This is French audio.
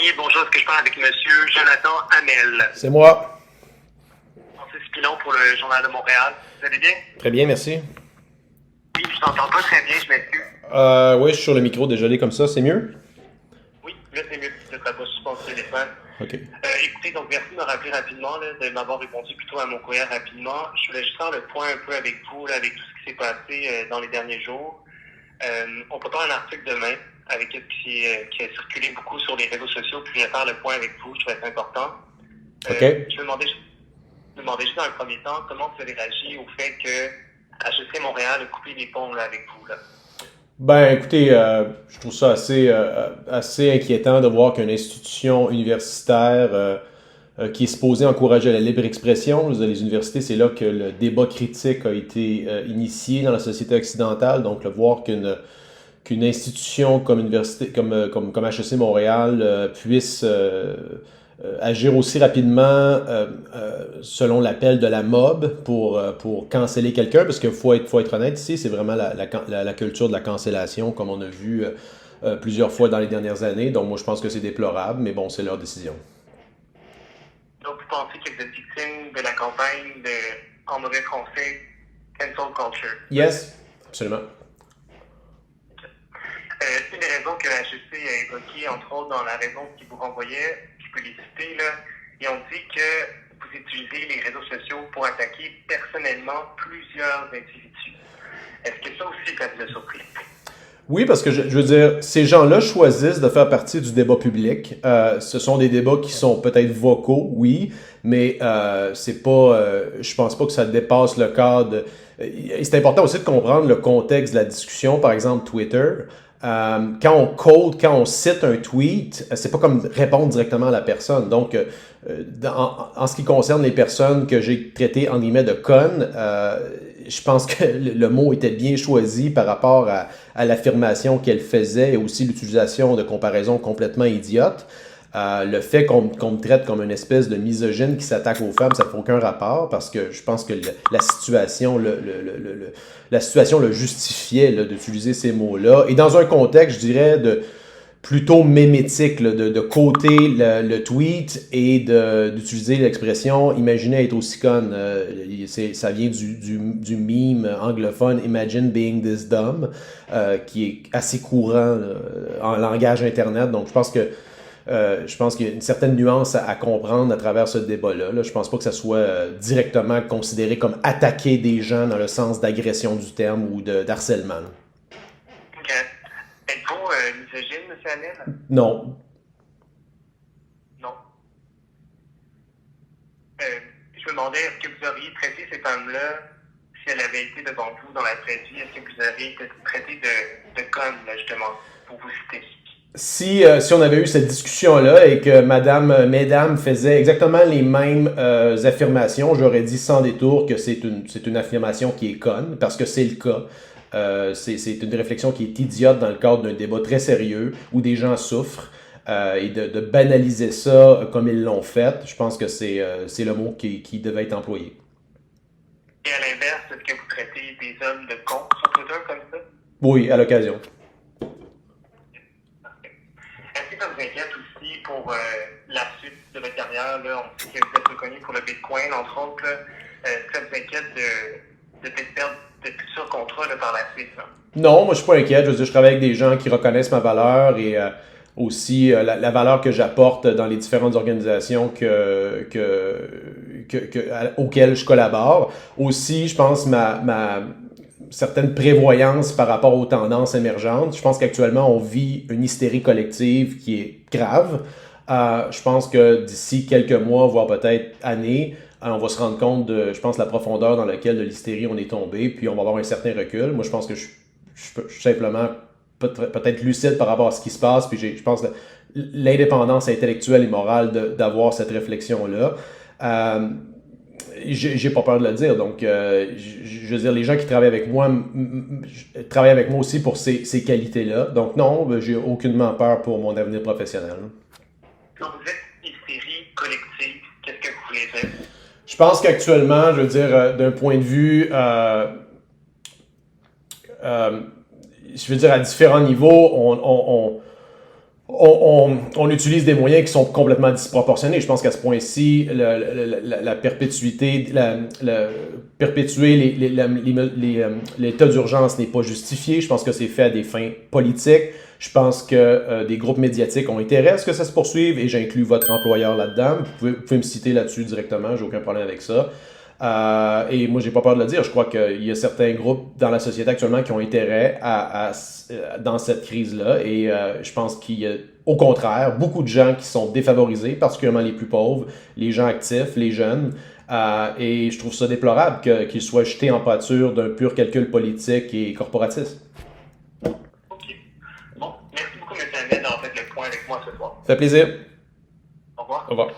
Oui, bonjour, est-ce que je parle avec monsieur Jonathan Hamel? C'est moi. Francis Pilon pour le Journal de Montréal. Vous allez bien? Très bien, merci. Oui, je t'entends pas très bien, je m'excuse. Oui, je suis sur le micro, désolé, comme ça, c'est mieux? Oui, là c'est mieux, tu ne seras pas sur ton téléphone. OK. Écoutez, donc merci de me rappeler rapidement, là, de m'avoir répondu plutôt à mon courriel rapidement. Je voulais juste faire le point un peu avec vous, là, avec tout ce qui s'est passé dans les derniers jours. On prépare un article demain avec qui a circulé beaucoup sur les réseaux sociaux, puis je vais faire le point avec vous, je trouvais ça important. OK. Je me demandais juste dans le premier temps comment vous avez réagi au fait que HEC Montréal a coupé les ponts là, avec vous. Là. Ben, écoutez, je trouve ça assez inquiétant de voir qu'une institution universitaire qui est supposée encourager la libre expression, les universités, c'est là que le débat critique a été initié dans la société occidentale. Donc, le voir qu'une institution comme université, comme HEC Montréal puisse agir aussi rapidement selon l'appel de la mob pour canceller quelqu'un, parce qu'il faut être honnête ici, c'est vraiment la culture de la cancellation, comme on a vu plusieurs fois dans les dernières années. Donc moi, je pense que c'est déplorable, mais bon, c'est leur décision. Donc, vous pensez que vous êtes victime de la campagne de, en mauvais français, cancel culture? Yes, absolument. C'est une des raisons que HEC a évoquées, entre autres, dans la raison qui vous renvoyait, je peux les citer, là, et on dit que vous utilisez les réseaux sociaux pour attaquer personnellement plusieurs individus. Est-ce que ça aussi, ça vous a surpris? Oui, parce que je veux dire, ces gens-là choisissent de faire partie du débat public. Ce sont des débats qui sont peut-être vocaux, oui, mais c'est pas. Je pense pas que ça dépasse le cadre. C'est important aussi de comprendre le contexte de la discussion. Par exemple, Twitter. Quand on cite un tweet, c'est pas comme répondre directement à la personne. Donc, en ce qui concerne les personnes que j'ai traitées en guillemets de connes, je pense que le mot était bien choisi par rapport à l'affirmation qu'elle faisait et aussi l'utilisation de comparaisons complètement idiotes. Le fait qu'on me traite comme une espèce de misogyne qui s'attaque aux femmes, ça ne fait aucun rapport parce que je pense que la situation la situation le justifiait d'utiliser ces mots-là. Et dans un contexte, je dirais, plutôt mémétique, de coter le tweet et d'utiliser l'expression « imaginez être aussi conne ». Ça vient du meme anglophone « Imagine being this dumb », qui est assez courant en langage Internet. Donc, je pense qu'il y a une certaine nuance à comprendre à travers ce débat-là. Là. Je pense pas que ça soit directement considéré comme attaquer des gens dans le sens d'agression du terme ou d'harcèlement. OK. Êtes-vous misogyne, M. Hamel? Non. Non. Je me demandais, est-ce que vous auriez traité ces femmes-là, si elles avaient été devant vous dans la vraie vie, est-ce que vous auriez été traité de conne, là, justement, pour vous citer? Si on avait eu cette discussion-là et que mesdames faisaient exactement les mêmes affirmations, j'aurais dit sans détour que c'est une affirmation qui est conne, parce que c'est le cas. C'est une réflexion qui est idiote dans le cadre d'un débat très sérieux où des gens souffrent et de banaliser ça comme ils l'ont fait, je pense que c'est le mot qui devait être employé. Et à l'inverse, est-ce que vous traitez des hommes de cons sur Twitter comme ça? Oui, à l'occasion. Est-ce que ça vous inquiète aussi pour la suite de votre carrière? Là, on sait que vous êtes reconnu pour le Bitcoin, entre autres. Est-ce que ça vous inquiète de peut-être perdre de futurs contrats là, par la suite? Là? Non, moi je suis pas inquiète. Je veux dire, je travaille avec des gens qui reconnaissent ma valeur et aussi la valeur que j'apporte dans les différentes organisations auxquelles je collabore. Aussi, je pense ma certaine prévoyance par rapport aux tendances émergentes. Je pense qu'actuellement, on vit une hystérie collective qui est grave. Je pense que d'ici quelques mois, voire peut-être années, on va se rendre compte de, je pense, la profondeur dans laquelle de l'hystérie on est tombé, puis on va avoir un certain recul. Moi, je pense que je suis simplement peut-être lucide par rapport à ce qui se passe, puis je pense que l'indépendance intellectuelle et morale d'avoir cette réflexion-là. J'ai pas peur de le dire, donc je veux dire, les gens qui travaillent avec moi travaillent avec moi aussi pour ces qualités-là, donc non, j'ai aucunement peur pour mon avenir professionnel. Quand vous êtes hystérie collective, qu'est-ce que vous voulez dire? Je pense qu'actuellement, je veux dire, d'un point de vue, je veux dire, à différents niveaux, on utilise des moyens qui sont complètement disproportionnés. Je pense qu'à ce point-ci, la perpétuité, perpétuer l'état d'urgence n'est pas justifié. Je pense que c'est fait à des fins politiques. Je pense que des groupes médiatiques ont intérêt à ce que ça se poursuive et j'inclus votre employeur là-dedans. Vous pouvez me citer là-dessus directement, j'ai aucun problème avec ça. Et moi, j'ai pas peur de le dire. Je crois qu'il y a certains groupes dans la société actuellement qui ont intérêt dans cette crise-là. Et je pense qu'il y a, au contraire, beaucoup de gens qui sont défavorisés, particulièrement les plus pauvres, les gens actifs, les jeunes. Et je trouve ça déplorable qu'ils soient jetés en pâture d'un pur calcul politique et corporatiste. OK. Bon, merci beaucoup, M. Hamel, d'avoir fait le point avec moi ce soir. Ça fait plaisir. Au revoir. Au revoir.